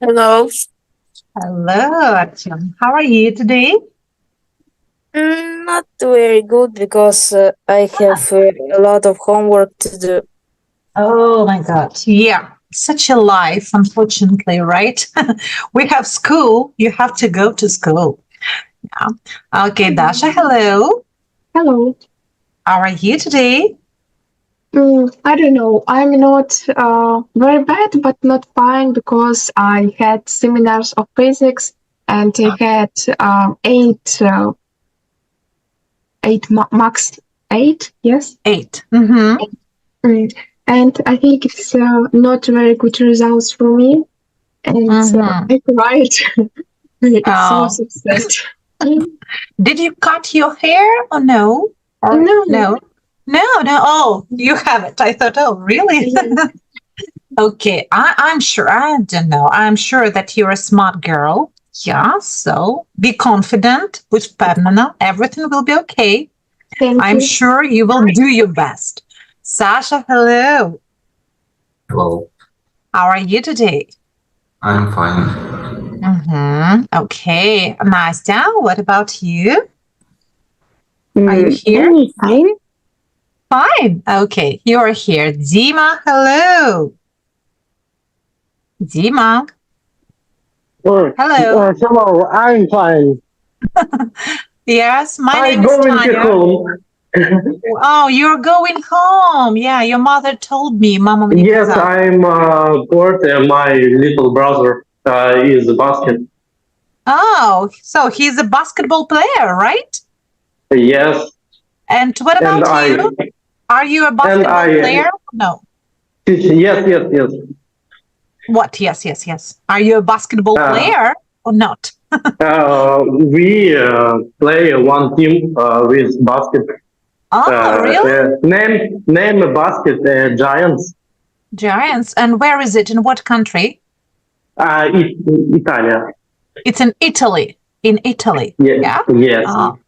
Hello. Hello, Artyom. How are you today? Not very good because I have a lot of homework to do. Oh my God. Yeah, such a life, unfortunately, right? We have school. You have to go to school. Yeah. Okay, Dasha, hello. Hello. How are you today? I don't know. I'm not very bad, but not fine because I had seminars of physics and I had max eight, yes. 8. Mm-hmm. Mm, And I think it's not very good results for me. And Mm-hmm. I cried. It's so Oh, sad. did you cut your hair or no? Or No. no? No. Oh, you haven't. I thought, oh, really? Yeah. Okay, I'm sure. I don't know. I'm sure that you're a smart girl. Yeah, so be confident with Pamela. Everything will be okay. Thank I'm you. sure you will do your best. Sasha, hello. Hello, How are you today? I'm fine. Okay, Nastya, what about you? Are you here? I'm fine. Fine. Okay, you're here. Dima, hello. Dima, hello. Hello, I'm fine. Yes, my I name is going to Tanya. home. Oh, you're going home. Yeah, your mother told me, Mama мне Yes, казала. I'm bored. My little brother is a basket. Oh, so he's a basketball player, right? Yes, And what and about I you? Are you a and basketball I player? No. yes. What? Yes. Are you a basketball Uh, player or not? we play one team with basket. Oh, really? Name a basket Giants. Giants. And where is it? In what country? Italia. It's in Italy. In Italy. Yeah. Yes. Oh,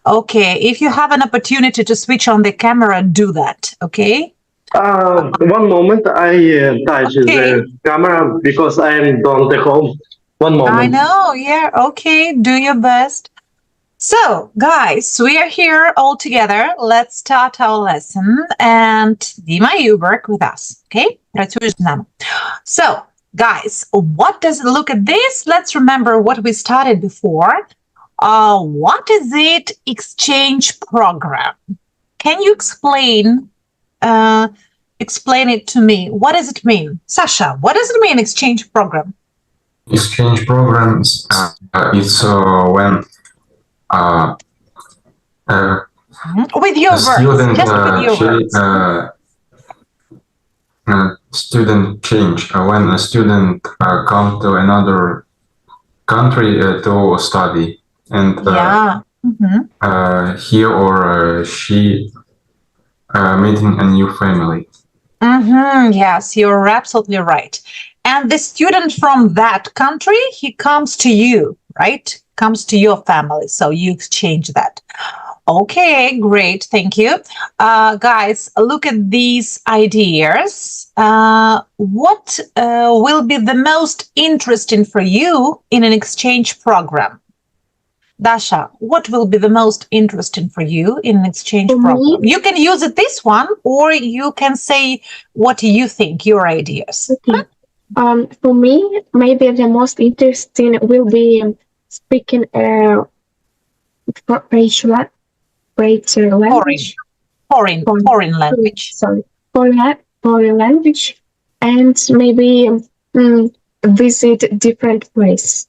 okay. If you have an opportunity to switch on the camera, do that. Okay. One moment, I touch Okay. the camera because I'm don't at home. One I moment. know. Yeah. Okay. Do your best. So, guys, we are here all together. Let's start our lesson. And Dima, you work with us. Okay? Працюєш з нами. So, guys, what does it look at this? Let's remember what we started before. What is it? Exchange program. Can you explain it to me? What does it mean? Sasha, what does it mean, exchange program? Exchange programs, it's when uh, With your a words, student just with your words. Student change when a student come to another country to study, and Yeah. he or she meeting a new family. Yes, you're absolutely right. And the student from that country, he comes to you, right? Comes to your family. So you exchange that. Okay, great. Thank you. Guys, look at these ideas. What will be the most interesting for you in an exchange program? Dasha, what will be the most interesting for you in an exchange For program? me, You can use it this one, or you can say what you think, your ideas. okay. For me, maybe the most interesting will be speaking French language. Foreign language. Sorry, foreign language, and maybe visit different places.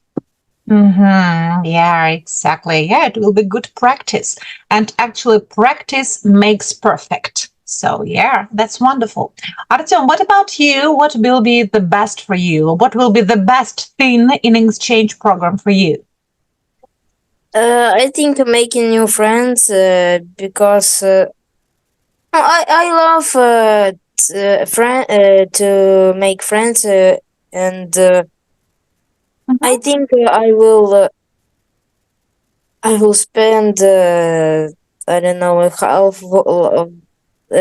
Yeah, exactly. Yeah, it will be good practice. And actually, practice makes perfect. So, yeah, that's wonderful. Artyom, what about you? What will be the best for you? What will be the best thing in exchange program for you? I think making new friends because I love to make friends and I think I will spend I don't know a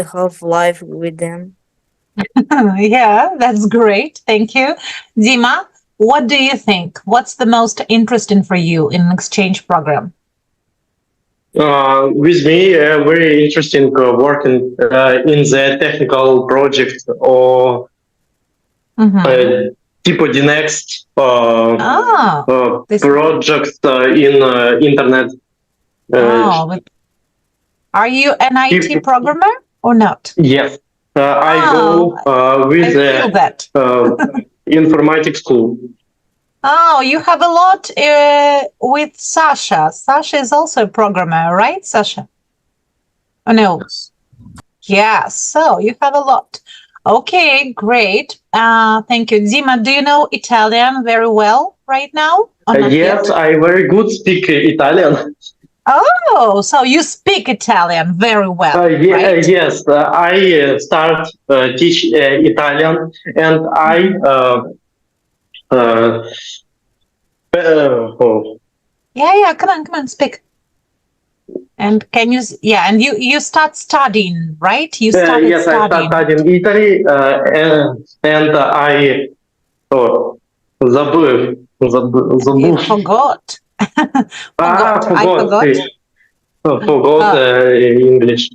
half life with them. Yeah, that's great. Thank you. Dima, what do you think? What's the most interesting for you in an exchange program? With me, very interesting working in the technical project or tipo the next This- project in internet. Are you an IT programmer or not? Yes, I go with I feel that. informatics school. Oh, you have a lot with Sasha. Sasha is also a programmer, right, Sasha? Oh, no. Yes, so you have a lot. Okay, great. Thank you. Dima, do you know Italian very well right now? Or not Yes, yet? I very good speak Italian. Oh, so you speak Italian very well, right? Yes, I start teach Italian, and I Yeah, come on, speak. And can you, and you start studying, right? You started yes, I studying. started in Italy, and I забыл. You forgot. Forgot English.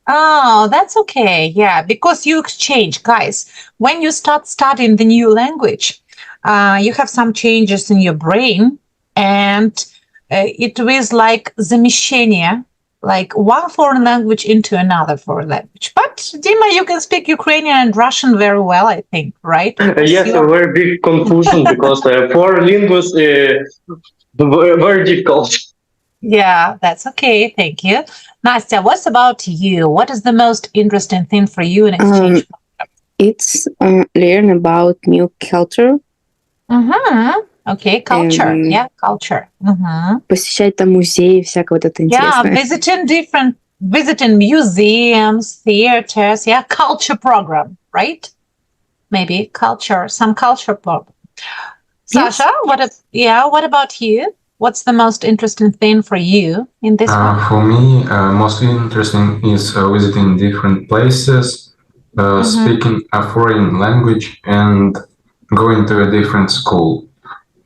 Oh, that's okay. Yeah, because you exchange, guys. When you start studying the new language, you have some changes in your brain, and it is like замещение, like one foreign language into another foreign language. But Dima, you can speak Ukrainian and Russian very well, I think, right? Yes, a very big confusion because foreign linguists very difficult. Yeah, that's okay. Thank you. Nastya, what's about you? What is the most interesting thing for you in exchange? It's learn about new culture. Okay, culture. Yeah, culture. Посещать там музеи, всякое вот это интересное. Yeah, visiting museums, theaters. Yeah, culture program, right? Maybe some culture program. Yes. Sasha, what about you? What's the most interesting thing for you in this one? For me, most interesting is visiting different places, speaking a foreign language, and going to a different school.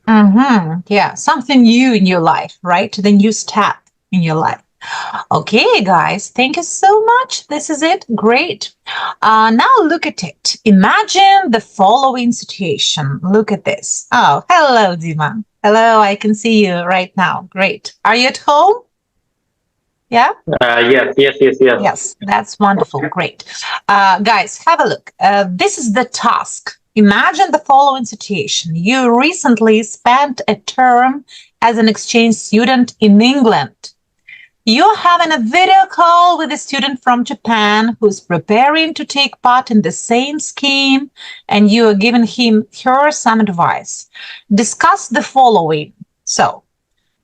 Yeah, something new in your life, right? The new step in your life. Okay, guys, thank you so much. This is it. Great. Now look at it. Imagine the following situation. Look at this. Oh, hello, Dima. Hello, I can see you right now. Great. Are you at home? Yeah? Yes. Yes, that's wonderful. Great. Guys, have a look. This is the task. Imagine the following situation. You recently spent a term as an exchange student in England. You're having a video call with a student from Japan who's preparing to take part in the same scheme, and you are giving her some advice. Discuss the following. So,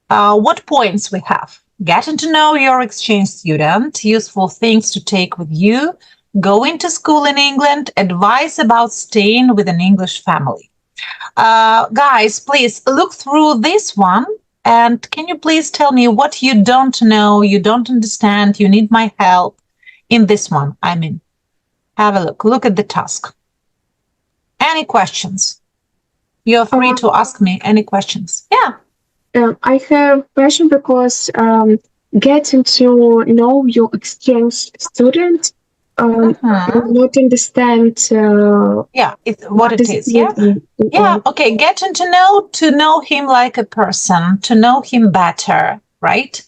what points we have? Getting to know your exchange student, useful things to take with you, going to school in England, advice about staying with an English family. Guys, please look through this one. And can you please tell me what you don't know, you don't understand, you need my help in this one? I mean, have a look. Look at the task. Any questions? You're free to ask me any questions. Yeah. I have a question because getting to know your exchange student, not understand. What it is. Yeah. Okay. Getting to know him like a person, to know him better, right?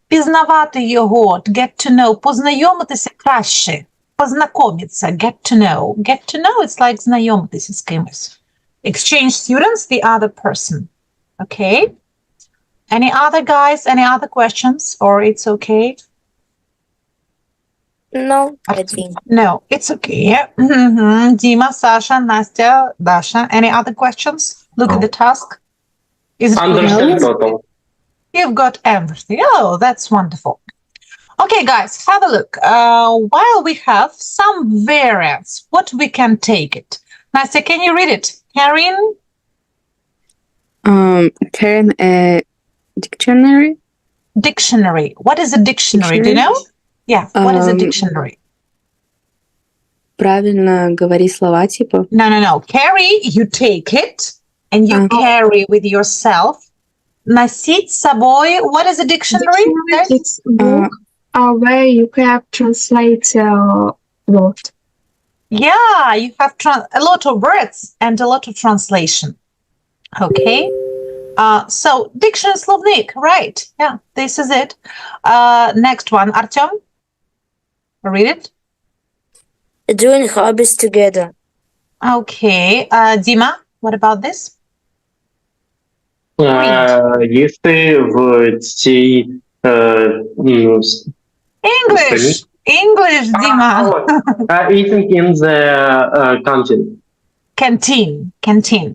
Пізнавати його, get to know, познайомитися краще, познайомитися, get to know. Get to know, it's like знайомитися з кимось. Exchange students, the other person. Okay. Any other guys, any other questions, or it's okay? No, I think. No, it's okay. Yeah. Dima, Sasha, Nastya, Dasha. Any other questions? Look at the task. Is it Understand total. You've got everything. Oh, that's wonderful. Okay, guys, have a look. While we have some variants, what we can take it. Nastya, can you read it? Karen? Karen, dictionary. Dictionary. What is a dictionary? Do you know? Yeah. What is a dictionary? правильно говори слова, типа. No. Carry, you take it, and you carry with yourself. Носить с собой, what is a dictionary? guys? It's book where you have translate word. Yeah, you have a lot of words and a lot of translation. Okay. So dictionary словник, right? Yeah, this is it. Next one, Artyom. Read it. Doing hobbies together. Okay. Dima, what about this? Їсти в цій English, Dima. Eating in the canteen. Canteen. Canteen.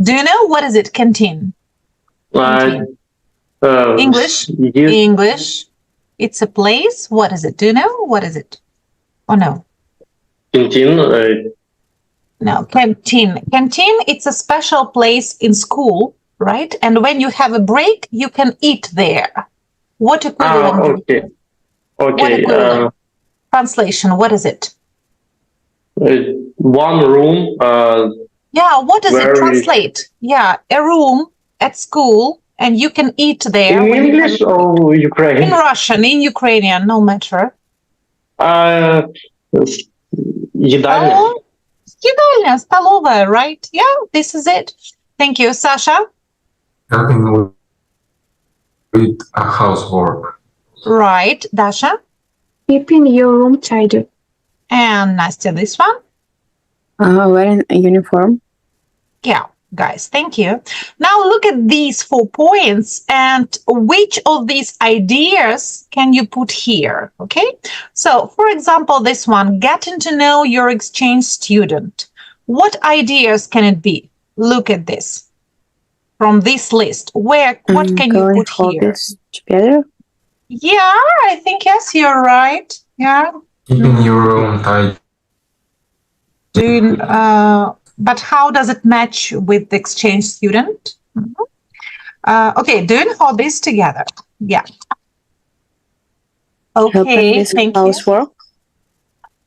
Do you know what is it? Canteen. English. English. It's a place. What is it? Do you know what is it? Oh no. Canteen. No, canteen. Canteen, it's a special place in school, right? And when you have a break, you can eat there. What equivalent? Okay. What equivalent? Translation, what is it? One room. Yeah, what does it translate? Yeah, a room at school, and you can eat there. In English or Ukrainian? In Russian, in Ukrainian, no matter. Їдальня. Їдальня, столовая, right? Yeah, this is it. Thank you, Sasha. Helping with a housework. Right, Dasha. Keeping your room tidy. And Nastya, this one. Wearing a uniform. Yeah, guys, thank you. Now look at these 4 points and which of these ideas can you put here, okay? So, for example, this one, getting to know your exchange student. What ideas can it be? Look at this. From this list, what can you put here? Together? Yeah, I think, yes, you're right. Yeah. Keeping your own tidy. But how does it match with the exchange student? Okay, doing hobbies together. Yeah. Okay, thank you. Housework.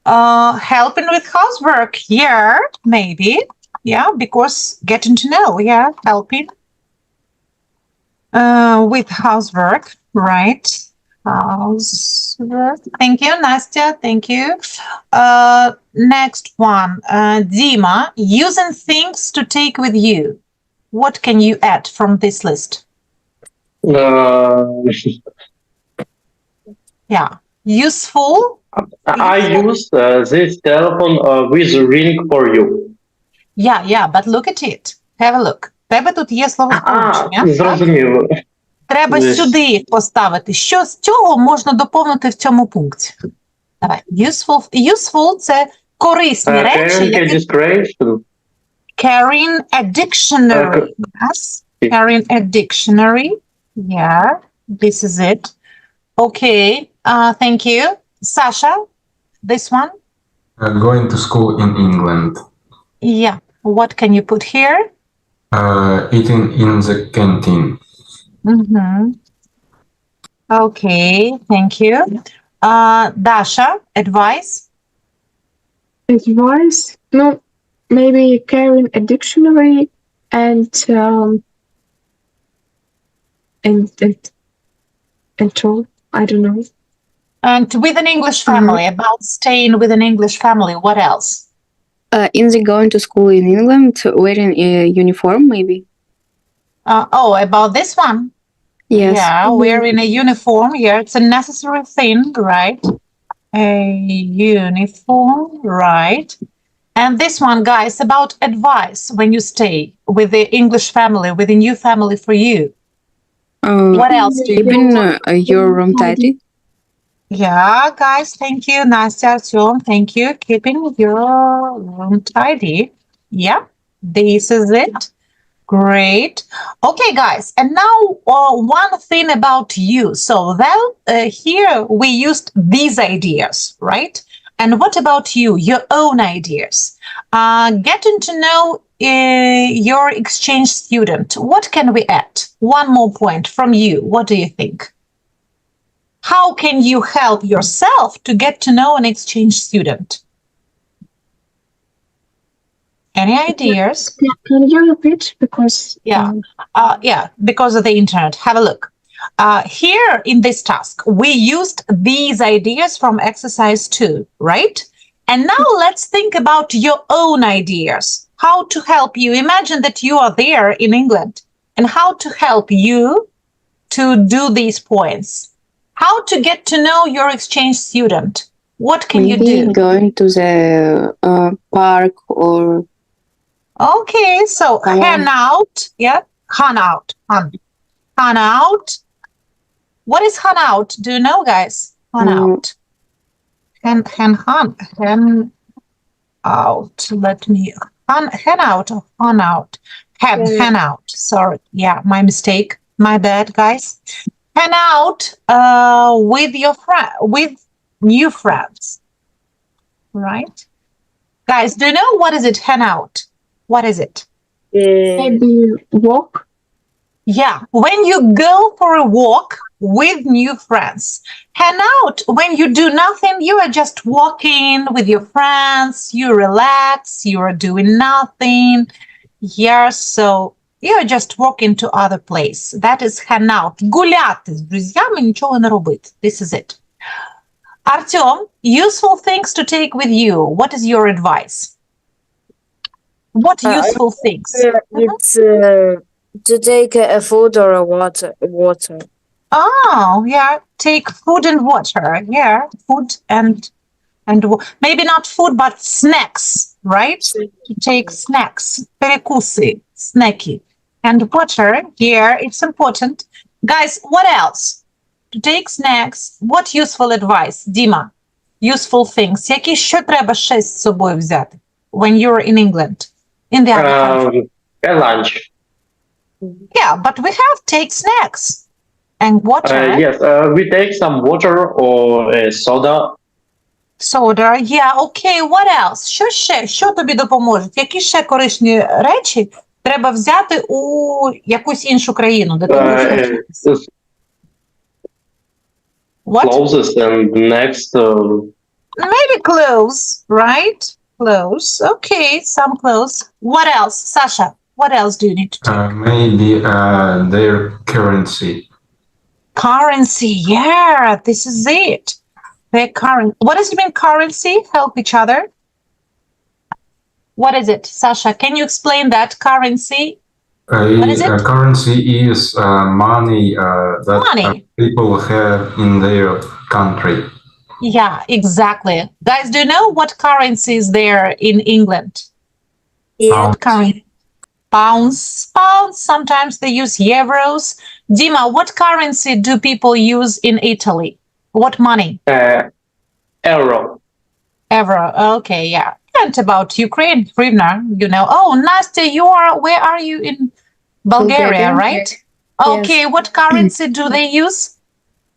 Helping with housework. Yeah, maybe. Yeah, because getting to know. Yeah, helping with housework. Right. Housework. Thank you, Nastya. Thank you. Next one, Dima, using things to take with you. What can you add from this list? Yeah, useful. I use this telephone with a ring for you. Yeah, but look at it. Have a look. Тебе тут є словосполучення. Зрозуміло. Треба сюди їх поставити. Що з цього можна доповнити в цьому пункті? Давай. Useful – це корисні речі. Carrying a dictionary. Yes. Carrying a dictionary. Yeah. This is it. Okay. Thank you. Sasha, this one? Going to school in England. Yeah. What can you put here? Eating in the canteen. Mm-hmm. Okay, thank you. Dasha, advice? Advice? No, maybe carrying a dictionary and all. I don't know. And with an English family, about staying with an English family, what else? In the going to school in England, wearing a uniform, maybe. About this one? Yes. Yeah, wearing a uniform. Yeah, it's a necessary thing, right? A uniform, right? And this one, guys, about advice when you stay with the English family, with a new family for you. What else do you keeping your room tidy? Yeah, guys, thank you. Nastya, Artyom, thank you. Keeping your room tidy. Yeah, this is it. Great. Okay, guys, and now one thing about you. So here we used these ideas, right? And what about you, your own ideas? Getting to know your exchange student. What can we add? One more point from you. What do you think? How can you help yourself to get to know an exchange student? Any ideas? Can you repeat? Because Yeah. Because of the internet. Have a look. Here in this task, we used these ideas from exercise 2, right? And now let's think about your own ideas. How to help you. Imagine that you are there in England and how to help you to do these points. How to get to know your exchange student. What can you Maybe do? going to the park or Okay, so Come on. hang out. Yeah, hang out. Hang out. What is hang out? Do you know, guys? Hang out. Hang out. Let me hang out or hang out. Hang out. Sorry. Yeah, my mistake. My bad, guys. Hang out with your with new friends. Right? Guys, do you know what is it? Hang out. What is it? maybe walk. Yeah, when you go for a walk with new friends. Hang out when you do nothing, you are just walking with your friends, you relax, you are doing nothing. Yeah, so you are just walking to other place. That is hang out. Гуляти з друзями, нічого не робити. This is it. Artyom, useful things to take with you. What is your advice? What useful things? It's to take a food or a water. Oh, yeah. Take food and water. Yeah, food and maybe not food, but snacks, right? To take snacks, перекуси, snacky, and water. Yeah, it's important. Guys, what else? To take snacks. What useful advice, Dima? Useful things. Які ще треба ще з собою взяти when you're in England, in the other country? A lunch. Yeah, but we have take snacks and water. Yes, we take some water or soda. Soda, yeah, okay, what else? Що ще? Що тобі допоможе? Які ще корисні речі треба взяти у якусь іншу країну, де ти будеш навчатися? What? Clothes and next. Maybe clothes, right? Clothes, okay, some clothes. What else? Sasha, what else do you need to take? Maybe their currency. Currency, yeah, this is it. The current. What does it mean, currency? Help each other. What is it, Sasha? Can you explain that? Currency? What is it? Currency is money that Money. people have in their country. Yeah, exactly. Guys, do you know what currency is there in England? Yeah. What currency? Pounds. Sometimes they use euros. Dima, what currency do people use in Italy? What money? Euro. Euro. Okay, yeah. And about Ukraine, hryvnia, you know. Oh, Nastya, where are you in Bulgaria, Bulgaria. right? Okay, what currency do they use?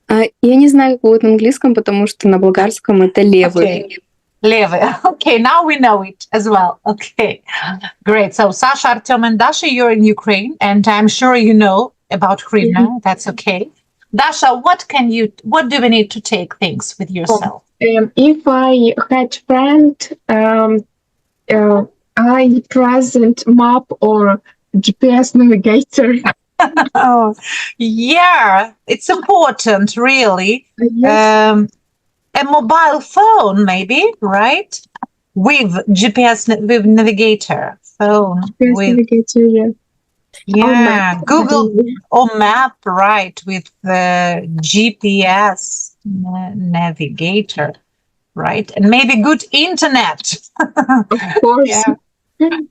Я не знаю, как будет на английском, потому что на болгарском это левы. Okay. Levy. Okay, now we know it as well. Okay, great. So Sasha, Artyom, and Dasha, you're in Ukraine, and I'm sure you know about hryvnia. That's okay. Dasha, what do we need to take things with yourself? If I had friend, I present map or GPS navigator. Oh, yeah, it's important, really. Yes. A mobile phone, maybe, right? With GPS, with navigator phone, GPS with navigator, yeah. yeah, Google or map, right? With the GPS navigator, right? And maybe good internet. Of course. Yeah.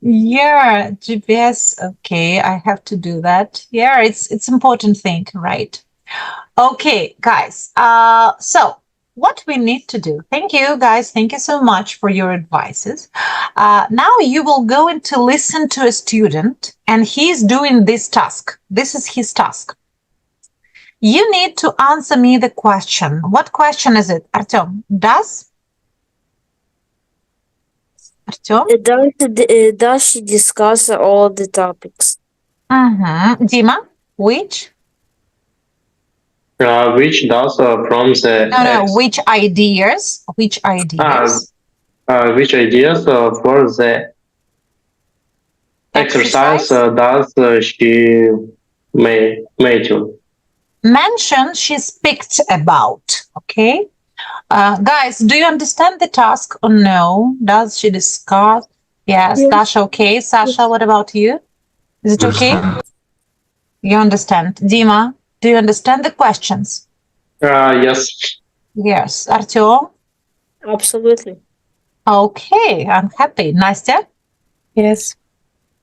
Yeah, GPS. Okay, I have to do that. Yeah, it's important thing, right? Okay, guys. So what we need to do. Thank you, guys. Thank you so much for your advices. Now you will go in to listen to a student, and he's doing this task. This is his task. You need to answer me the question. What question is it, Artyom? Does Does she discuss all the topics? Dima, which? Which does from the No, X. which ideas? Which ideas? Which ideas for the exercise does she made you? Mention she speaks about. Okay. Guys, do you understand the task or no? Does she discuss? Yes, Yes. Dasha, okay. Sasha, what about you? Is it okay? Understand. You understand. Dima, do you understand the questions? Yes. Yes. Artyom? Absolutely. Okay, I'm happy. Nastya? Yes.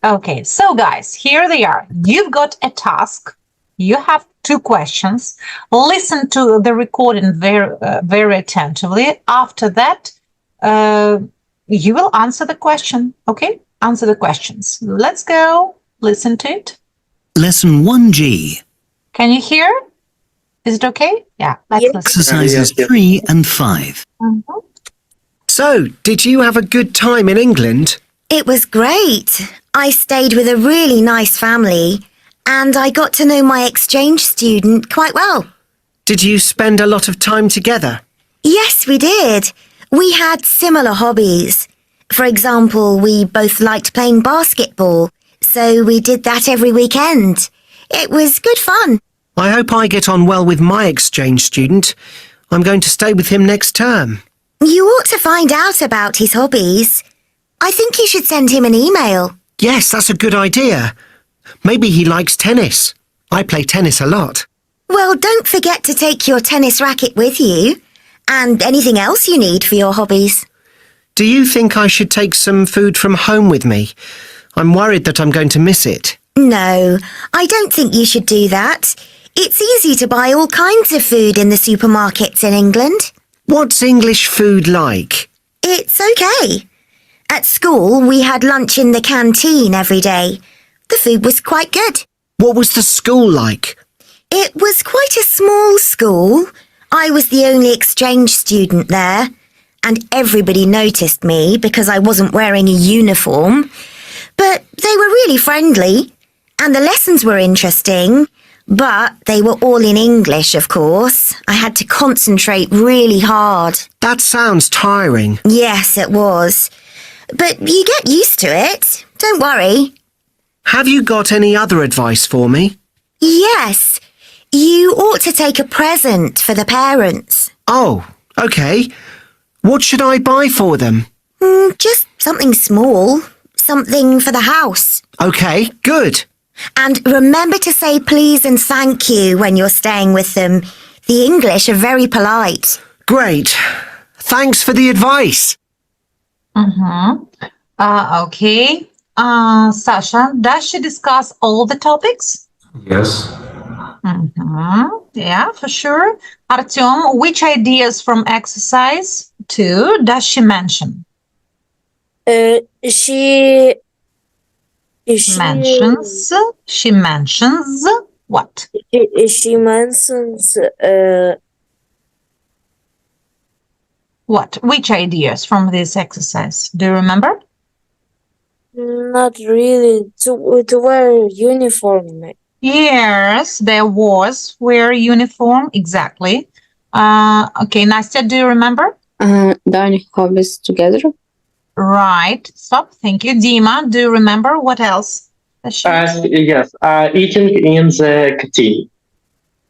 Okay, so guys, here they are. You've got a task. You have 2 questions. Listen to the recording very attentively. After that, you will answer the question. Okay, answer the questions. Let's go. Listen to it. Lesson 1G, Can you hear? Is it okay? Yeah, let's Yes. listen. exercises yes. 3 and 5. Mhm. So, did you have a good time in England? It was great. I stayed with a really nice family and I got to know my exchange student quite well. Did you spend a lot of time together? Yes, we did. We had similar hobbies. For example, we both liked playing basketball, so we did that every weekend. It was good fun. I hope I get on well with my exchange student. I'm going to stay with him next term. You ought to find out about his hobbies. I think you should send him an email. Yes, that's a good idea. Maybe he likes tennis. I play tennis a lot. Well, don't forget to take your tennis racket with you and anything else you need for your hobbies. Do you think I should take some food from home with me? I'm worried that I'm going to miss it. No, I don't think you should do that. It's easy to buy all kinds of food in the supermarkets in England. What's English food like? It's okay. At school, we had lunch in the canteen every day. The food was quite good. What was the school like? It was quite a small school. I was the only exchange student there, and everybody noticed me because I wasn't wearing a uniform. But they were really friendly, and the lessons were interesting, but they were all in English, of course. I had to concentrate really hard. That sounds tiring. Yes, it was. But you get used to it. Don't worry. Have you got any other advice for me? Yes, you ought to take a present for the parents. Oh, okay. What should I buy for them? Just something small. Something for the house. Okay, good. And remember to say please and thank you when you're staying with them. The English are very polite. Great. Thanks for the advice. Okay. Sasha, does she discuss all the topics? Yes. Yeah, for sure. Artyom, which ideas from exercise 2 does she mention? She Mentions what? She mentions What? Which ideas from this exercise? Do you remember? not really to wear uniform. Yes, there was wear uniform, exactly. Okay, Nastya, do you remember? Done hobbies together. Right. Stop. Thank you. Dima, do you remember what else? Does she- Yes. Eating in the canteen.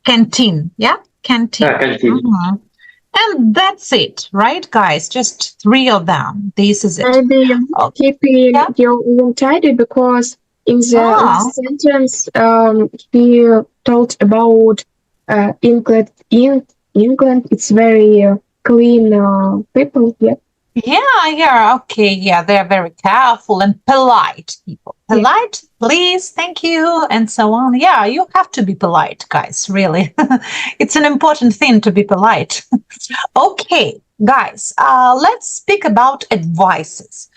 Canteen. Yeah, canteen. Canteen. Mhm. And that's it, right, guys? Just 3 of them. This is it. Maybe Oh, keeping yeah. your room tidy because in the last sentence he told about England. In England, it's very clean people. Yeah. Yeah, okay, yeah, they're very careful and polite people. Yeah. Polite, please, thank you, and so on. Yeah, you have to be polite, guys, really. It's an important thing to be polite. Okay, guys, let's speak about advices,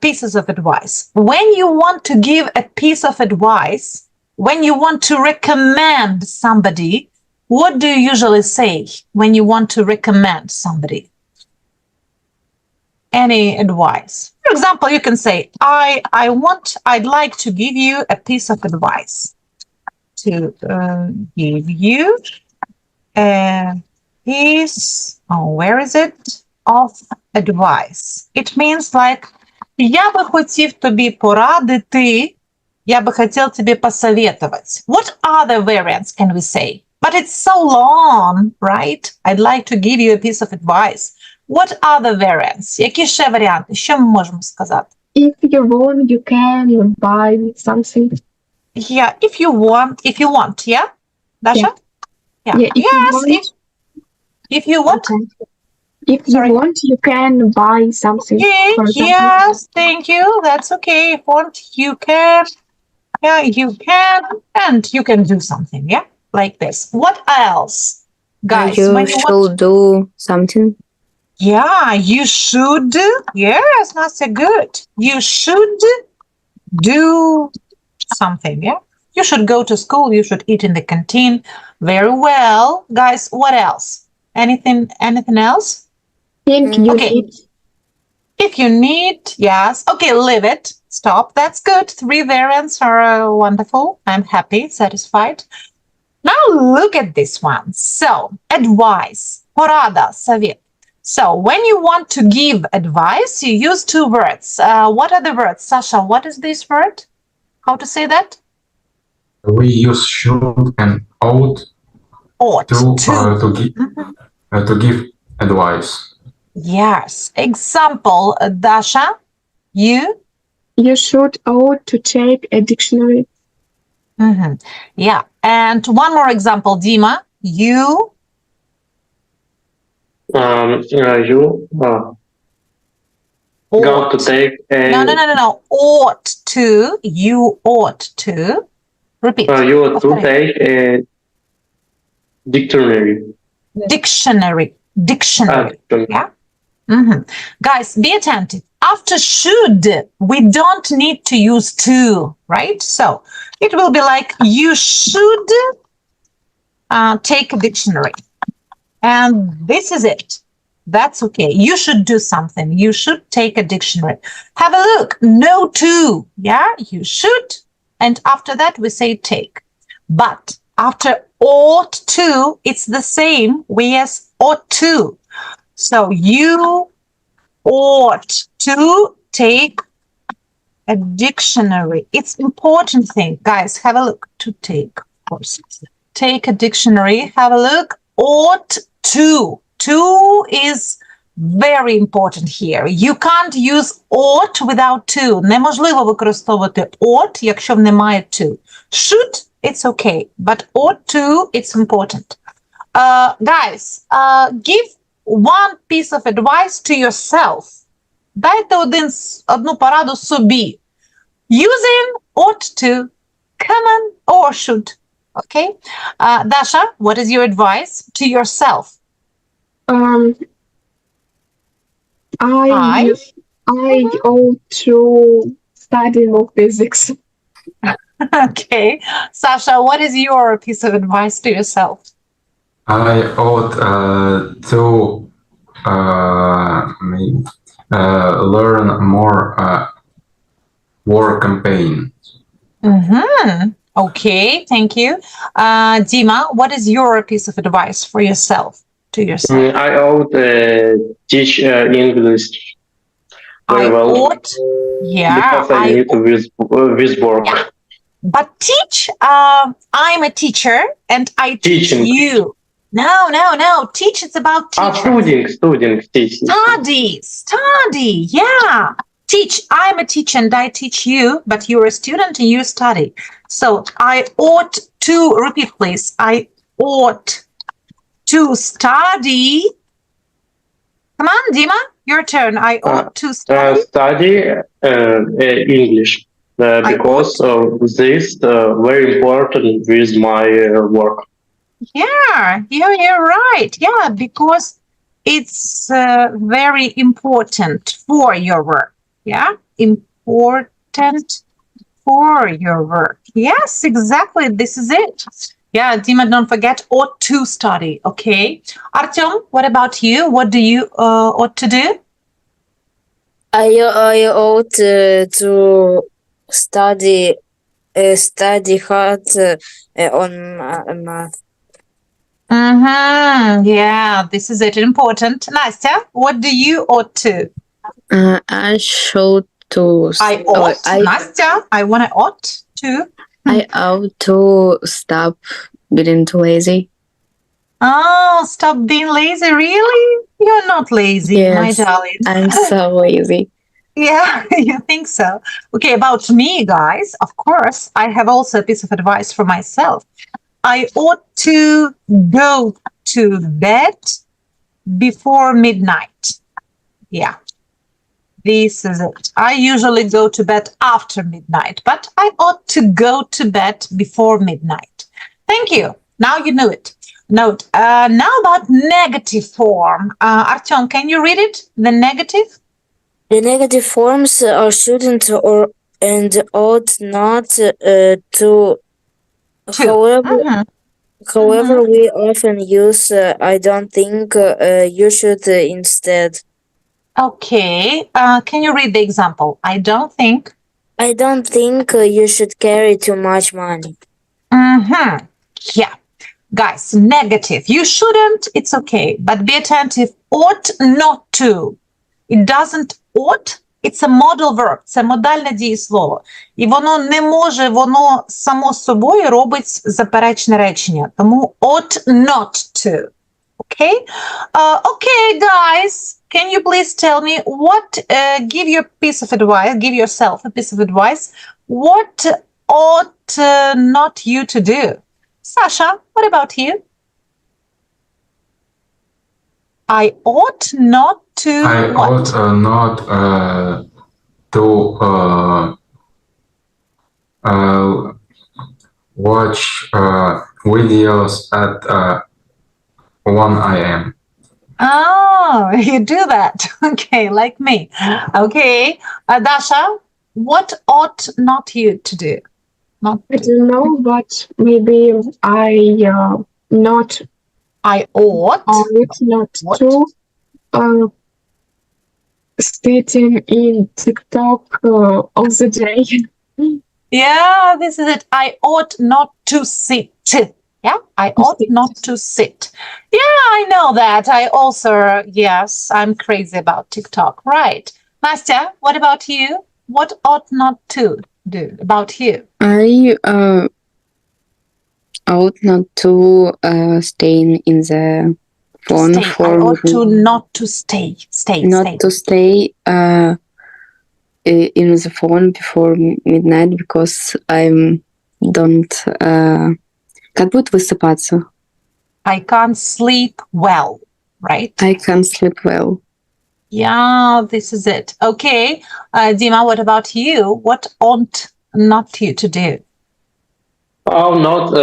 pieces of advice. When you want to give a piece of advice, when you want to recommend somebody, what do you usually say when you want to recommend somebody? Any advice? For example, you can say, I'd like to give you a piece of advice. To give you a piece, where is it? Of advice. It means like Я би хотів тобі порадити, я би хотів тобі посоветовать. What other variants can we say? But it's so long, right? I'd like to give you a piece of advice. What other variants? Які ще варіанти? Що ми можемо сказати? If you want, you can buy something. Yeah, if you want, yeah? Dasha? Yeah. Yeah, if you Yes, want. if you want. Okay. If you Sorry. want, you can buy something. Okay, For example. yes, thank you. That's okay. If you want, you can. Yeah, you can. And you can do something, yeah? Like this. What else? Guys, You when you want should do something. Yeah, you should. Yes, Nastya, good. You should do something, yeah? You should go to school. You should eat in the canteen. Very well. Guys, what else? Anything else? Think you Okay. need. If you need, yes. Okay, leave it. Stop. That's good. 3 variants are wonderful. I'm happy, satisfied. Now look at this one. So, advice. Porada, совет. So, when you want to give advice, you use 2 words. What are the words? Sasha, what is this word? How to say that? We use should and ought Ought. to give advice. Yes. Example, Dasha, you? You should ought to take a dictionary. Mm-hmm. Yeah. And one more example, Dima, you? You got to take a. No. Ought to. You ought to. Repeat. You ought to Повторяй. take a dictionary. Dictionary. Dictionary. Yeah. Mm-hmm. Guys, be attentive. After should, we don't need to use to, right? So it will be like you should take a dictionary. And this is it. That's okay. You should do something. You should take a dictionary. Have a look. No to. Yeah, you should. And after that, we say take. But after ought to, it's the same. We use ought to. So you ought to take a dictionary. It's important thing. Guys, have a look. To take, of course. Take a dictionary. Have a look. Ought to. To is very important here. You can't use ought without to. Неможливо використовувати ought, якщо немає to. Should, it's okay. But ought to, it's important. Guys, give one piece of advice to yourself. Дайте одну пораду собі. Using ought to, common or should. Okay? Dasha, what is your advice to yourself? I ought to study more physics. Okay. Sasha, what is your piece of advice to yourself? I ought to learn more war campaign. Mm-hmm. Okay, thank you. Dima, what is your piece of advice for yourself, to yourself? I ought teach English very I well. ought, yeah. Because I need to with work. Yeah. But teach, I'm a teacher and I teach Teaching. you. No. Teach, it's about teaching. Studying, teaching. Study, yeah. Teach, I'm a teacher and I teach you, but you're a student and you study. So I ought to, repeat please, I ought to study. Come on, Dima, your turn. I ought to study. Study English because this very important with my work. Yeah, you're right. Yeah, because it's very important for your work. Yeah, important for your work. Yes, exactly. This is it. Yeah, Dima, don't forget ought to study. Okay. Artyom, what about you? What do you ought to do? I ought to study hard on math. Mm-hmm. Yeah, this is it. Important. Nastya, what do you ought to? I should to. I ought, Nastya, I want to ought to. I ought to stop being too lazy. Oh, stop being lazy, really? You're not lazy, my Yes, darling. I'm so lazy. Yeah, you think so? Okay, about me, guys, of course, I have also a piece of advice for myself. I ought to go to bed before midnight. Yeah, this is it. I usually go to bed after midnight, but I ought to go to bed before midnight. Thank you. Now you know it. Note. Now about negative form. Artyom, can you read it? The negative? The negative forms are shouldn't or and ought not to. Two. However, Mhm. we often use I don't think you should instead. Okay. Can you read the example? I don't think. I don't think you should carry too much money. Mm-hmm. Yeah. Guys, negative. You shouldn't, it's okay, but be attentive. Ought not to. It doesn't ought. It's a modal verb. Це модальне дієслово. І воно не може, воно само собою робить заперечне речення. Тому ought not to. Okay? Okay, guys, can you please tell me what, give your piece of advice, give yourself a piece of advice. What ought not you to do? Sasha, what about you? I ought not to I what? ought not to watch videos at 1 a.m. Oh, you do that. Okay, like me. Okay. Dasha, what ought not you to do? Not I don't know, but maybe not I ought. not What? to sitting in TikTok all the day. Yeah, this is it. I ought not to sit. Yeah, I ought not to sit. Yeah, I know that. I also, yes, I'm crazy about TikTok. Right. Nastya, what about you? What ought not to do about you? I ought not to stay in the phone Stay. I for ought to not to stay. Stay. to stay in the phone before midnight because I don't. Как будет высыпаться? I can't sleep well, right? I can't sleep well. Yeah, this is it. Okay. Dima, what about you? What ought not you to do? Oh, not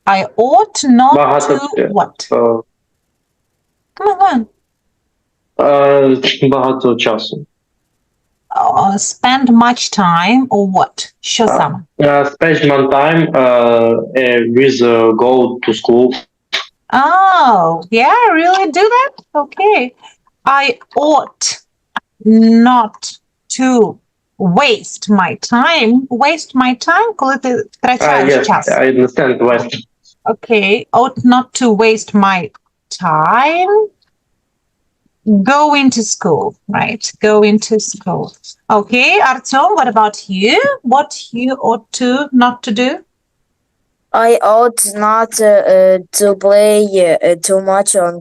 I ought not багато, to what? е, Come on. багато часу. Spend much time or what? Що саме? Spend my time with go to school. Oh, yeah, really do that? Okay. I ought not to waste my time. Waste my time? Коли ти втрачаєш Yes, час. I understand West. Okay. Ought not to waste my time. Go into school, right? Go into school. Okay, Artyom, what about you? What you ought to not to do? I ought not to play too much on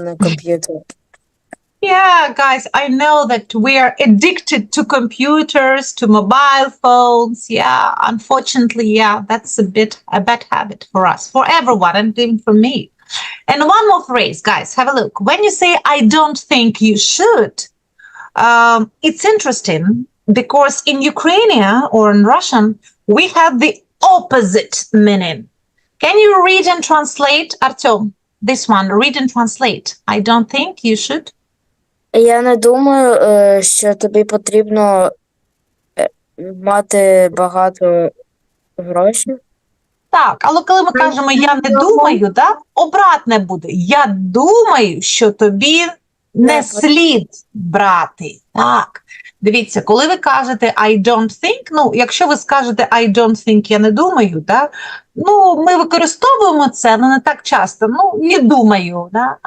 the computer. Yeah, guys, I know that we are addicted to computers, to mobile phones. Yeah, unfortunately, yeah, that's a bad habit for us, for everyone, and even for me. And one more phrase, guys, have a look. When you say, I don't think you should, it's interesting because in Ukrainian or in Russian, we have the opposite meaning. Can you read and translate, Artyom? This one, read and translate. I don't think you should. Я не думаю, що тобі потрібно мати багато грошей. Так, але коли ми кажемо «я не думаю», да, обратне буде. Я думаю, що тобі не слід брати. Так. Дивіться, коли ви кажете I don't think, ну, якщо ви скажете I don't think, я не думаю, да? Ну, ми використовуємо це, але не так часто. Ну, не думаю, да?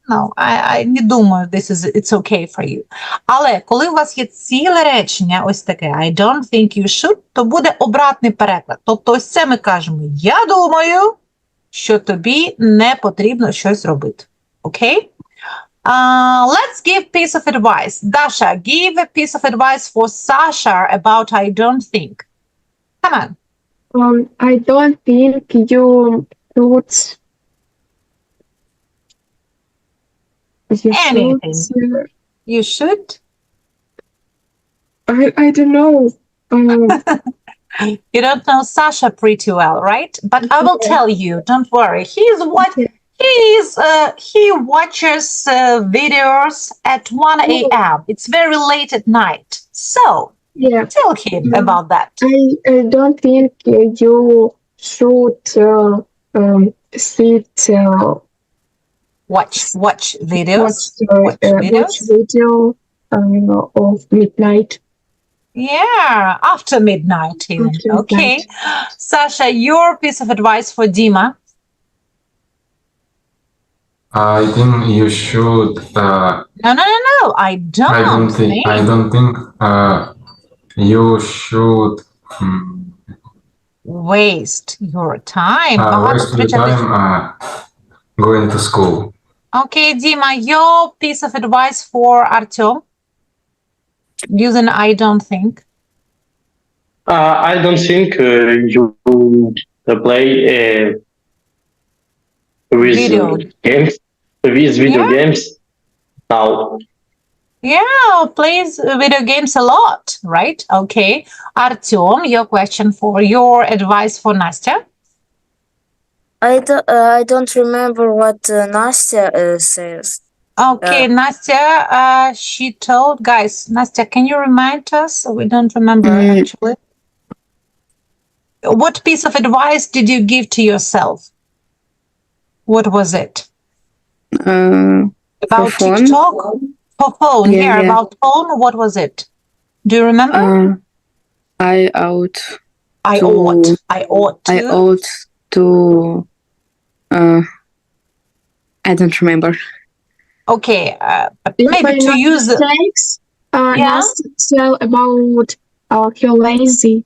No, I не думаю, it's okay for you. Але коли у вас є ціле речення, ось таке, I don't think you should, то буде обратний переклад. Тобто ось це ми кажемо, я думаю, що тобі не потрібно щось робити. Окей? Let's give piece of advice. Dasha, give a piece of advice for Sasha about I don't think. Come on. I don't think you Anything. should. You should? I don't know. You don't know Sasha pretty well, right? But I will tell you, don't worry. He watches videos at 1 a.m. It's very late at night. So, Yeah. tell him about that. I don't think you should sit Watch videos. watch videos. video of midnight. Yeah, after midnight even. After Okay. midnight. Sasha, your piece of advice for Dima? I think you should. No. I don't think. I don't think you should Waste your time. waste your time going to school. Okay, Dima, your piece of advice for Artyom? Using I don't think. I don't think you play with Video. games, with video Yeah. games now. Yeah, plays video games a lot, right? Okay. Artyom, your question for your advice for Nastya? I don't remember what Nastya says. Okay, Nastya, she told, guys, Nastya, can you remind us? We don't remember actually. What piece of advice did you give to yourself? What was it? About phone? TikTok? For phone, Yeah, yeah. about phone, what was it? Do you remember? I ought I ought to. I don't remember. Okay, but If maybe I to not use mistakes, Yeah. Nastya tell about her lazy.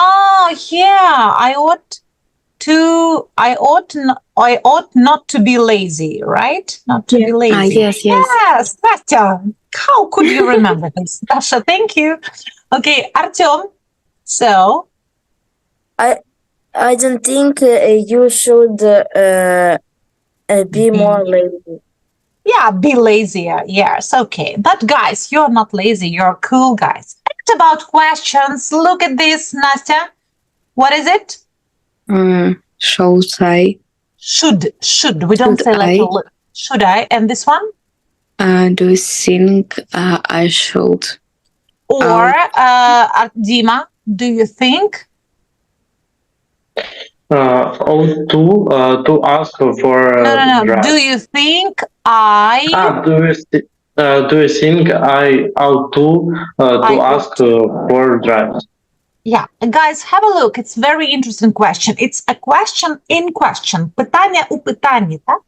Oh, yeah, I ought not to be lazy, right? Not to Yeah. be lazy. Yes. Yes, Nastya, how could you remember this? Dasha, thank you. Okay, Artyom, so, I don't think you should be more lazy. yeah, be lazier. Yes, okay. But guys, you're not lazy. You're cool guys. Act about questions. Look at this, Nastya. What is it? Should I? Should. We don't Should say like I? should I? And this one? Do you think I should? Or Dima, do you think? To ask for No. draft. Do you think I Do you think I ought to I ask for draft? Yeah, guys, have a look. It's very interesting question. It's a question in question. Питання у питанні, так?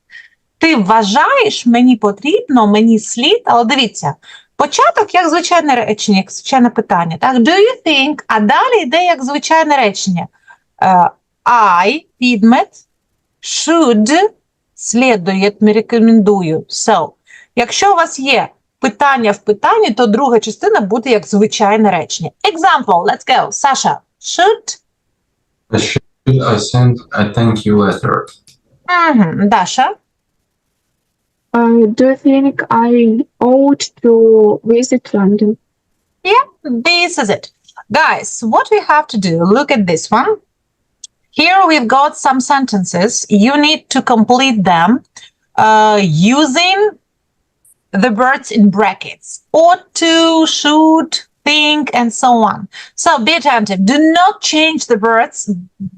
Ти вважаєш, мені потрібно, мені слід, але дивіться, початок як звичайне речення, як звичайне питання, так? Do you think? А далі йде як звичайне речення. I, підмет, should, слідує, рекомендую. So, якщо у вас є питання в питанні, то друга частина буде як звичайне речення. Example, let's go. Sasha, should? Should I send a thank you letter? Dasha? Do you think I ought to visit London? Yeah, this is it. Guys, what we have to do, look at this one. Here we've got some sentences. You need to complete them using the words in brackets. Ought to, should, think, and so on. So be attentive. Do not change the words,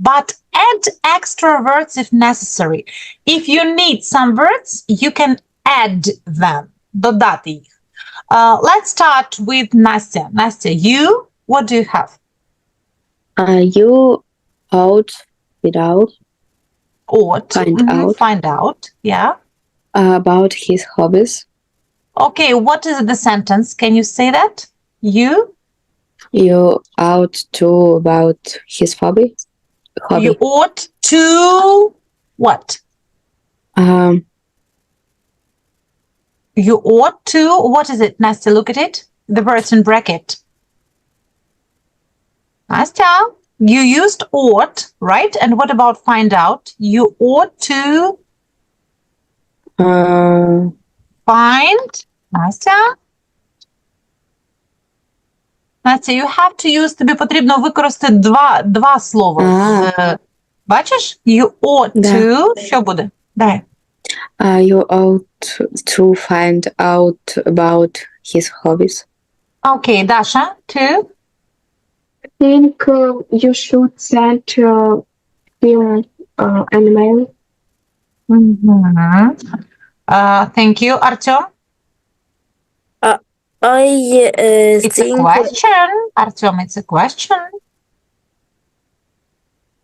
but add extra words if necessary. If you need some words, you can add them. Додати їх. Let's start with Nastya. Nastya, you, what do you have? You out without Ought. Find out. Find out. Yeah. about his hobbies. Okay, what is the sentence? Can you say that? You You ought to about his hobby. you ought to what? Um, You ought to, what is it, Nastya? Look at it. The words in bracket. Nastya, you used ought, right? And what about find out? You ought to find. Nastya? Настя, you have to use, тобі потрібно використати два слова. Бачиш? You ought to. Що буде? Давай. You ought to find out about his hobbies. Окей, Даша, to. I think you should send him an email. Thank you, Артем. It's a question, Артем, it's a question.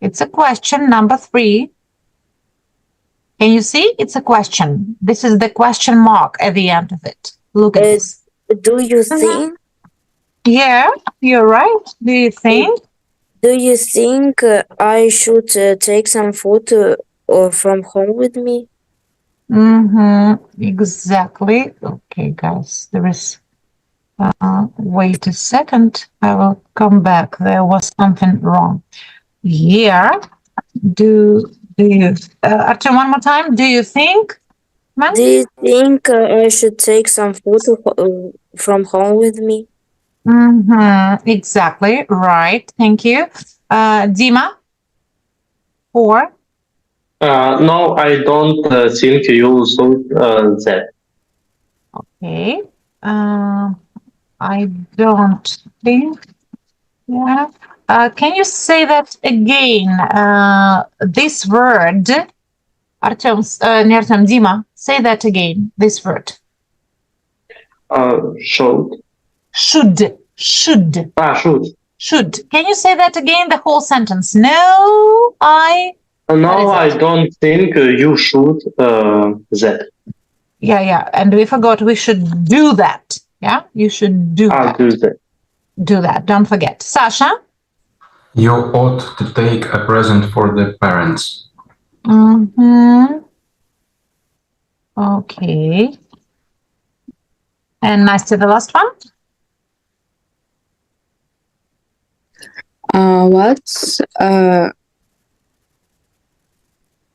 It's a question, number 3. Can you see? It's a question. This is the question mark at the end of it. Look at this. Do you think? Yeah, you're right. Do you think? Do you think I should take some food from home with me? Exactly. Okay, guys, there is... wait a second. I will come back. There was something wrong. Here, do you... Artem, one more time. Do you think? Do you think I should take some food from home with me? Exactly. Right. Thank you. Dima? 4. No, I don't think you should that. Okay. I don't think. Yeah. Can you say that again? This word. Artem, Dima, say that again. This word. Should. Should. Should. Should. Can you say that again? The whole sentence. No, No, I don't think you should that. Yeah. And we forgot we should do that. Yeah, you should do that. Do that. Do that. Don't forget. Sasha? You ought to take a present for the parents. Okay. And Nastya, the last one? What's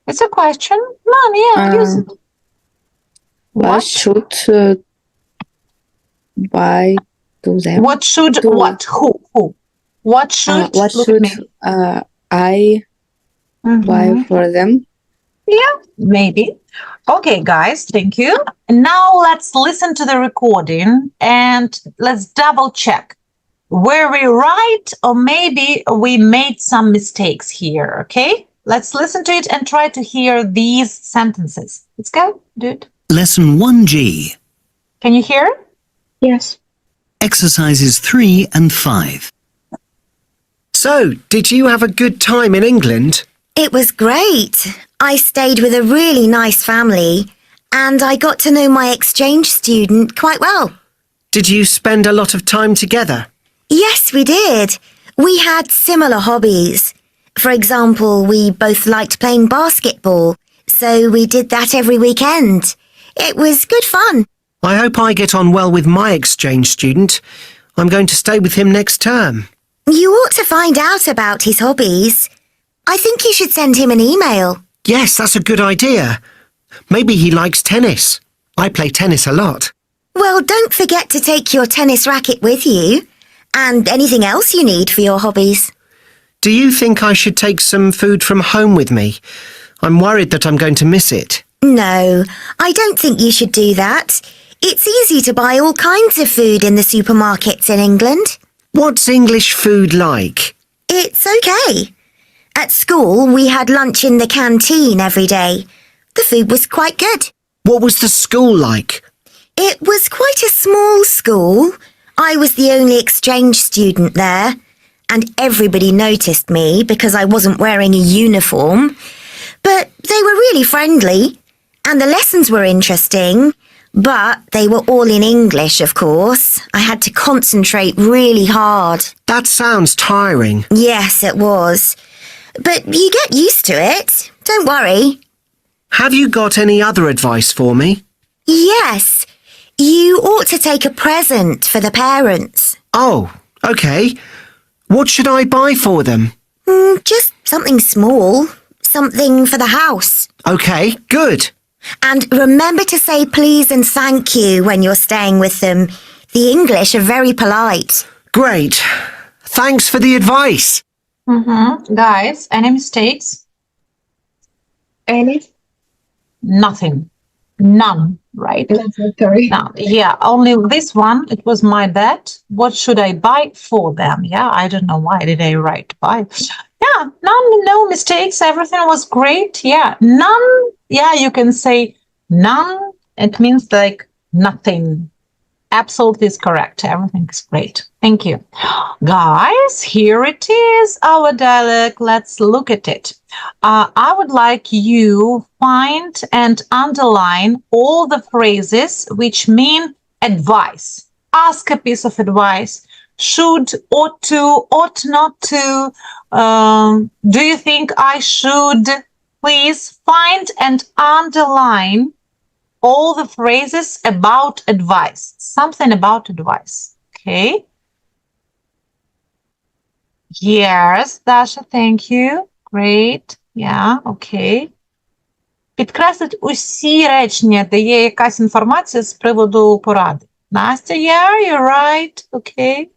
It's a question. Come on, yeah, use it. what should buy to them? What should To- what? Who? What should What look should at me. I buy for them? Yeah, maybe. Okay, guys, thank you. Now let's listen to the recording and let's double check. Were we right or maybe we made some mistakes here, okay? Let's listen to it and try to hear these sentences. Let's go, dude. Lesson 1G. Can you hear? Yes. Exercises 3 and 5. So, did you have a good time in England? It was great. I stayed with a really nice family and I got to know my exchange student quite well. Did you spend a lot of time together? Yes, we did. We had similar hobbies. For example, we both liked playing basketball, so we did that every weekend. It was good fun. I hope I get on well with my exchange student. I'm going to stay with him next term. You ought to find out about his hobbies. I think you should send him an email. Yes, that's a good idea. Maybe he likes tennis. I play tennis a lot. Well, don't forget to take your tennis racket with you and anything else you need for your hobbies. Do you think I should take some food from home with me? I'm worried that I'm going to miss it. No, I don't think you should do that. It's easy to buy all kinds of food in the supermarkets in England. What's English food like? It's okay. At school, we had lunch in the canteen every day. The food was quite good. What was the school like? It was quite a small school. I was the only exchange student there, and everybody noticed me because I wasn't wearing a uniform. But they were really friendly, and the lessons were interesting, but they were all in English, of course. I had to concentrate really hard. That sounds tiring. Yes, it was. But you get used to it. Don't worry. Have you got any other advice for me? Yes. You ought to take a present for the parents. Oh, okay. What should I buy for them? Just something small. Something for the house. Okay, good. And remember to say please and thank you when you're staying with them. The English are very polite. Great. Thanks for the advice. Guys, any mistakes? Any? Nothing. None, right? Sorry. None. Yeah, only this one. It was my bad. What should I buy for them? Yeah, I don't know why did I write buy. Yeah, no mistakes. Everything was great. Yeah, none. Yeah, you can say none. It means like nothing. Absolutely is correct. Everything is great. Thank you. Guys, here it is, our dialogue. Let's look at it. I would like you find and underline all the phrases which mean advice. Ask a piece of advice. Should, ought to, ought not to. Do you think I should? Please find and underline all the phrases about advice. Something about advice. Okay. Yes, Dasha, thank you. Great. Yeah, okay. Підкреслить усі речення, де є якась інформація з приводу поради. Настя, yeah, you're right. Okay.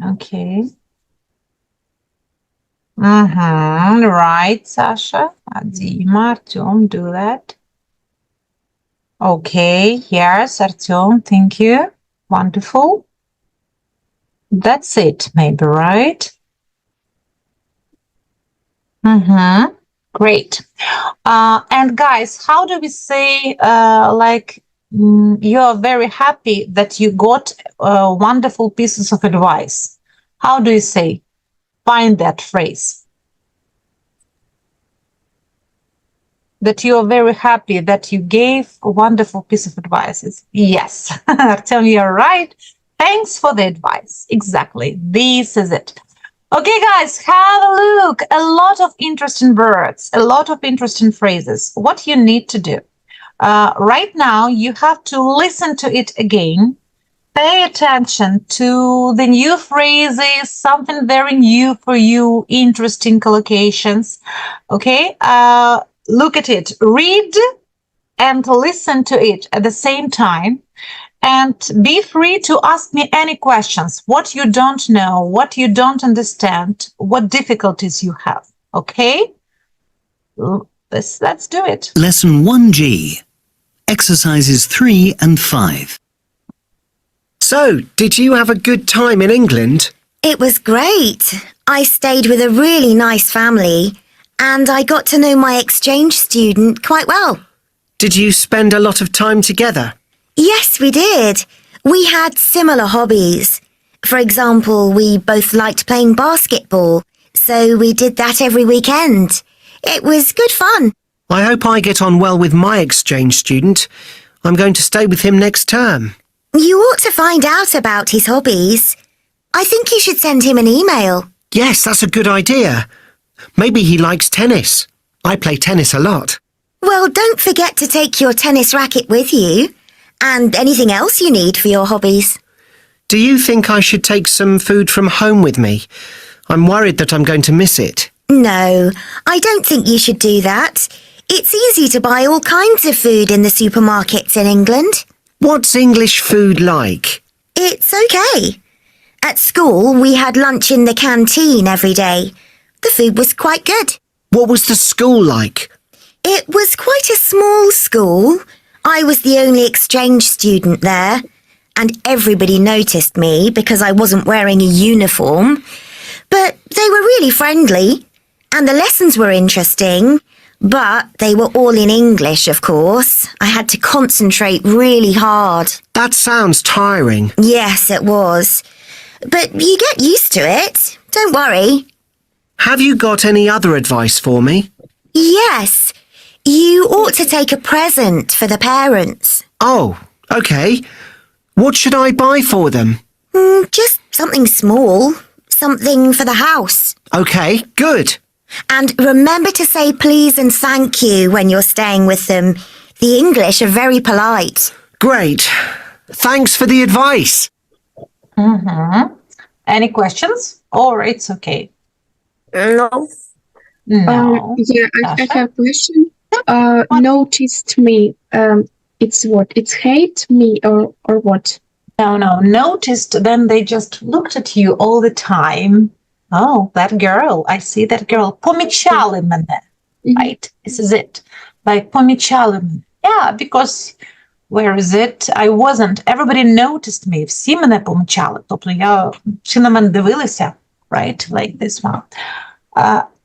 Okay. Right, Sasha. Dima, Artyom, do that. Okay, yes, Artyom, thank you. Wonderful. That's it, maybe, right? Great. And guys, how do we say, you are very happy that you got wonderful pieces of advice? How do you say? Find that phrase. That you are very happy that you gave a wonderful piece of advice. Yes, Artyom, you're right. Thanks for the advice. Exactly. This is it. Okay, guys, have a look. A lot of interesting words, a lot of interesting phrases. What you need to do. Right now, you have to listen to it again. Pay attention to the new phrases, something very new for you, interesting collocations. Okay, look at it, read and listen to it at the same time. And be free to ask me any questions, what you don't know, what you don't understand, what difficulties you have. Okay, let's do it. Lesson 1G. Exercises 3 and 5. So, did you have a good time in England? It was great. I stayed with a really nice family, and I got to know my exchange student quite well. Did you spend a lot of time together? Yes, we did. We had similar hobbies. For example, we both liked playing basketball, so we did that every weekend. It was good fun. I hope I get on well with my exchange student. I'm going to stay with him next term. You ought to find out about his hobbies. I think you should send him an email. Yes, that's a good idea. Maybe he likes tennis. I play tennis a lot. Well, don't forget to take your tennis racket with you and anything else you need for your hobbies. Do you think I should take some food from home with me? I'm worried that I'm going to miss it. No, I don't think you should do that. It's easy to buy all kinds of food in the supermarkets in England. What's English food like? It's okay. At school, we had lunch in the canteen every day. The food was quite good. What was the school like? It was quite a small school. I was the only exchange student there, and everybody noticed me because I wasn't wearing a uniform. But they were really friendly, And the lessons were interesting, but they were all in English, of course. I had to concentrate really hard. That sounds tiring. Yes, it was. But you get used to it. Don't worry. Have you got any other advice for me? Yes. You ought to take a present for the parents. Oh, okay. What should I buy for them? Just something small. Something for the house. Okay, good. And remember to say please and thank you when you're staying with them. The English are very polite. Great. Thanks for the advice. Any questions? Or it's okay? No. No. Yeah, I Dasha? have a question. Noticed me. It's what? It's hate me or what? No. Noticed, then they just looked at you all the time. Oh, that girl. I see that girl. Помічали мене. Right? This is it. Like, помічали мене. Yeah, because where is it? I wasn't. Everybody noticed me. Всі мене помічали. Тобто всі на мене дивилися. Right? Like this one.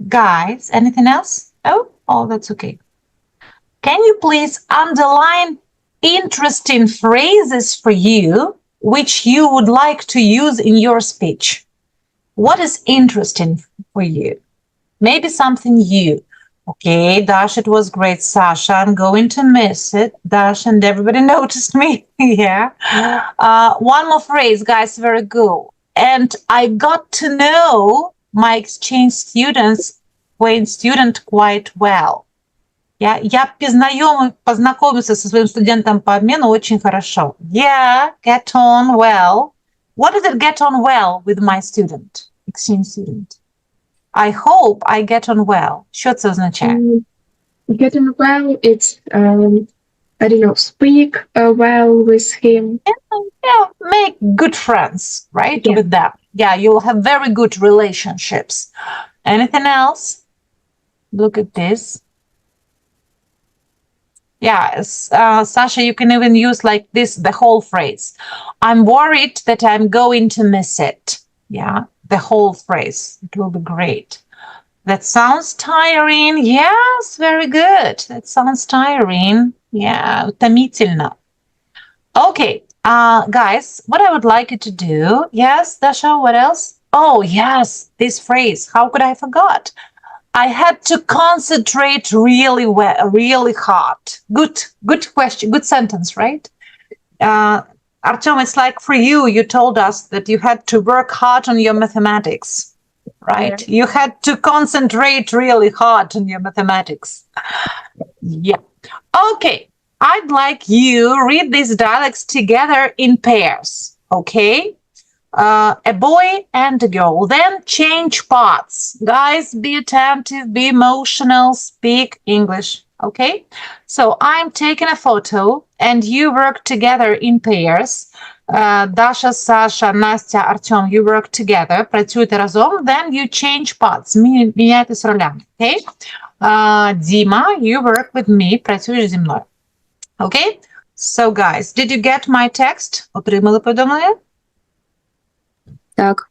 Guys, anything else? Oh, that's okay. Can you please underline interesting phrases for you which you would like to use in your speech? What is interesting for you? Maybe something new. Okay, Dash, it was great. Sasha, I'm going to miss it. Dash, and everybody noticed me. Yeah. One more phrase, guys, very good. And I got to know my exchange student quite well. Я познакомился со своим студентом по обмену очень хорошо. Yeah, get on well. What does it get on well with my student, exchange student? I hope I get on well. Що це означає? Getting well, it's I don't know, speak well with him. Yeah, make good friends, right? Yeah. With them. Yeah, you'll have very good relationships. Anything else? Look at this. Yeah, Sasha, you can even use like this, the whole phrase. I'm worried that I'm going to miss it. Yeah, the whole phrase. It will be great. That sounds tiring. Yes, very good. That sounds tiring. Yeah, утомительно. Okay, guys, what I would like you to do. Yes, Dasha, what else? Oh, yes, this phrase. How could I forgot? I had to concentrate really well, really hard. Good question, good sentence, right? Artyom, it's like for you, you told us that you had to work hard on your mathematics, right? Yeah. You had to concentrate really hard on your mathematics. Yeah. Okay, I'd like you read these dialects together in pairs, okay? A boy and a girl. Then change parts. Guys, be attentive, be emotional, speak English. Okay? So I'm taking a photo and you work together in pairs. Dasha, Sasha, Nastya, Artyom, you work together. Працюйте разом. Then you change parts. Міняйтесь ролями. Okay? Dima, you work with me. Працюєш зі мною. Okay? So guys, did you get my text? Отримали повідомлення? Так.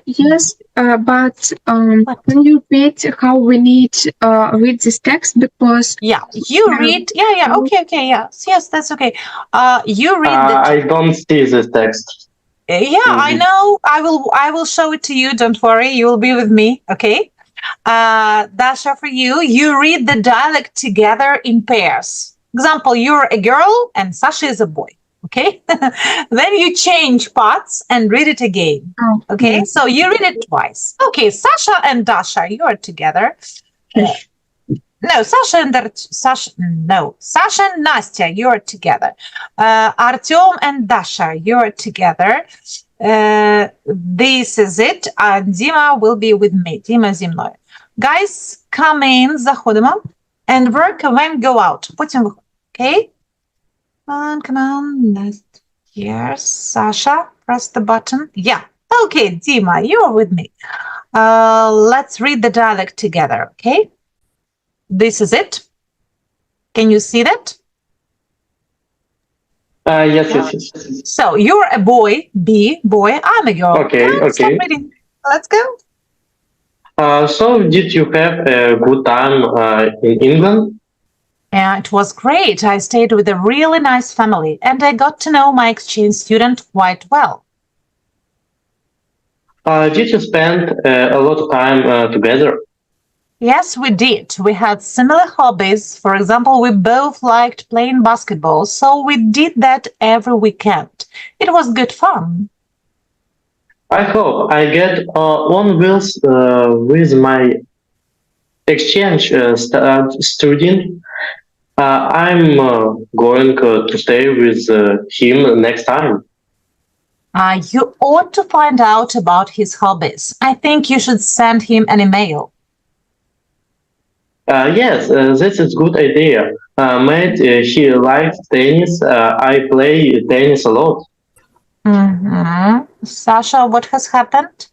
Yes, but can you repeat how we need read this text? Because you read. Okay. Yes, that's okay. You read. I don't see this text. I know. I will show it to you. Don't worry. You will be with me. Okay. Dasha, for you, you read the dialect together in pairs. Example: you're a girl and Sasha is a boy. Okay, then you change parts and read it again. Okay, so you read it twice. Okay, Sasha and Dasha, you are together. Sasha and Nastya, you are together. Artyom and Dasha, you are together. This is it. And Dima will be with me. Dima зі мною. Guys, come in, заходимо. And work when go out. Потім виходимо. Okay? Come on. Yes, Sasha, press the button. Yeah. Okay, Dima, you're with me. Let's read the dialect together, okay? This is it. Can you see that? Yes. So you're a boy, B, boy, I'm a girl. Okay. Stop reading. Let's go. So did you have a good time in England? Yeah, it was great. I stayed with a really nice family and I got to know my exchange student quite well. Did you spend a lot of time together? Yes, we did. We had similar hobbies. For example, we both liked playing basketball, so we did that every weekend. It was good fun. I hope I get on with my exchange student. I'm going to stay with him next time. You ought to find out about his hobbies. I think you should send him an email. Yes, this is good idea. Mate, he likes tennis. I play tennis a lot. Sasha, what has happened?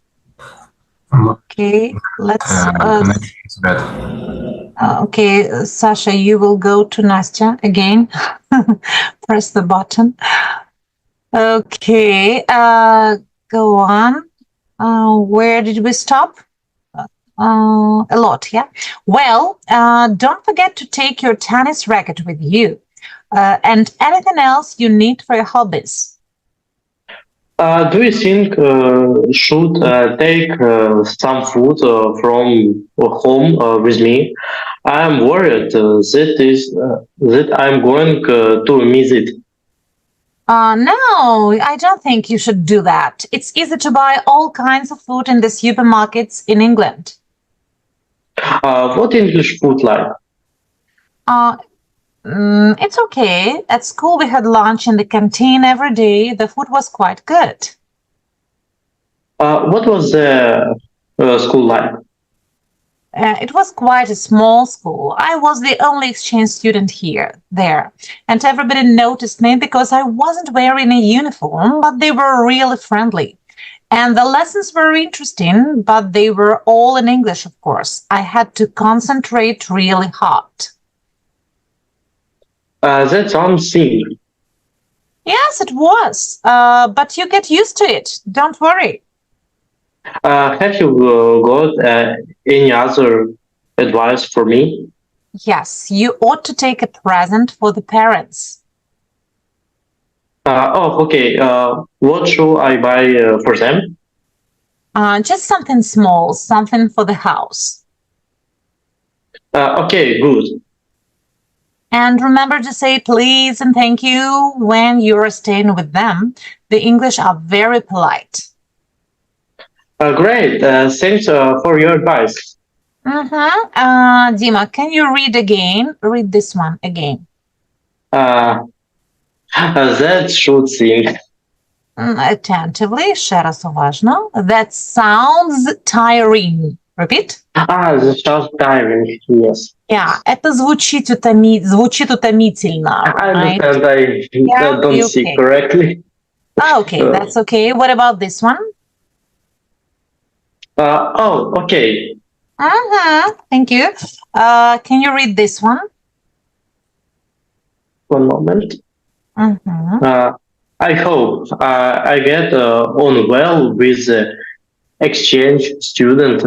Okay, let's. Connection is bad. Okay, Sasha, you will go to Nastya again. Press the button. Okay, go on. Where did we stop? A lot, yeah. Well, don't forget to take your tennis racket with you and anything else you need for your hobbies. Do you think should take some food from home with me? I am worried that I'm going to miss it. No, I don't think you should do that. It's easy to buy all kinds of food in the supermarkets in England. What English food like? It's okay. At school, we had lunch in the canteen every day. The food was quite good. What was the school like? It was quite a small school. I was the only exchange student there, and everybody noticed me because I wasn't wearing a uniform, but they were really friendly. And the lessons were interesting, but they were all in English, of course. I had to concentrate really hard. That sounds silly. Yes, it was, but you get used to it. Don't worry. Have you got any other advice for me? Yes, you ought to take a present for the parents. Okay. What should I buy for them? Just something small, something for the house. Okay, good. And remember to say please and thank you when you're staying with them. The English are very polite. Great. Thanks for your advice. Dima, can you read again? Read this one again. That should sing. Attentively, ще раз уважно. That sounds tiring. Repeat. That sounds tiring. Yes. Yeah, это звучит утомительно. I Right? understand. I don't see okay. correctly. Okay, that's okay. What about this one? Okay. Thank you. Can you read this one? One moment. I hope I get on well with the exchange student.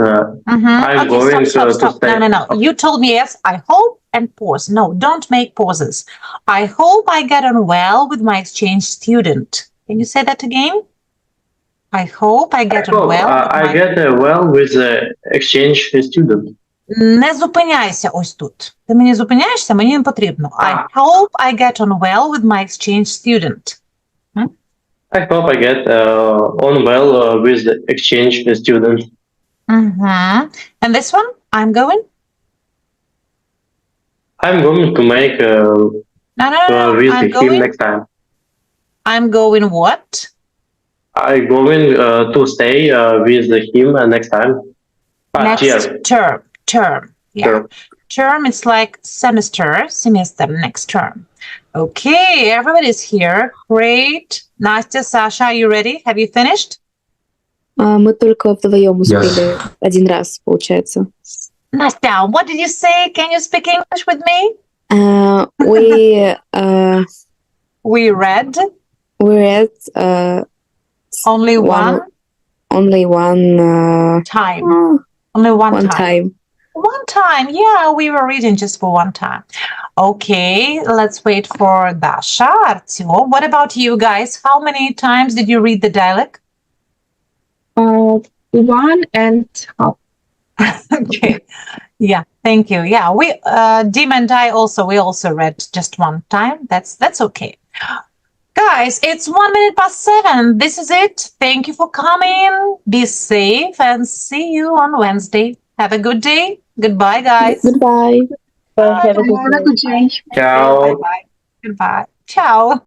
I'm going stop. to stay. No. You told me yes. I hope and pause. No, don't make pauses. I hope I get on well with my exchange student. Can you say that again? I hope I get on well. I get well with the exchange student. Не зупиняйся ось тут. Ти мені зупиняєшся, мені не потрібно. I hope I get on well with my exchange student. I hope I get on well with the exchange student. And this one, I'm going? I'm going to make No. with I'm him going. next time. I'm going what? I'm going to stay with him next time. Next term. Yeah. Sure. Term is like semester, next term. Okay, everybody's here. Great. Nastya, Sasha, are you ready? Have you finished? Мы только вдвоем Yes. успели один раз, получается. Nastya, what did you say? Can you speak English with me? We read read only one time. Only one One time. time. One time. Yeah, we were reading just for one time. Okay, let's wait for Dasha, Artyom. What about you guys? How many times did you read the dialogue? 1.5. Okay. Yeah, thank you. Yeah, we Dim and I also read just one time. That's okay. Guys, it's 7:01. This is it. Thank you for coming. Be safe and see you on Wednesday. Have a good day. Goodbye, guys. Goodbye. Have a good day. Ciao. Bye bye. Goodbye. Ciao.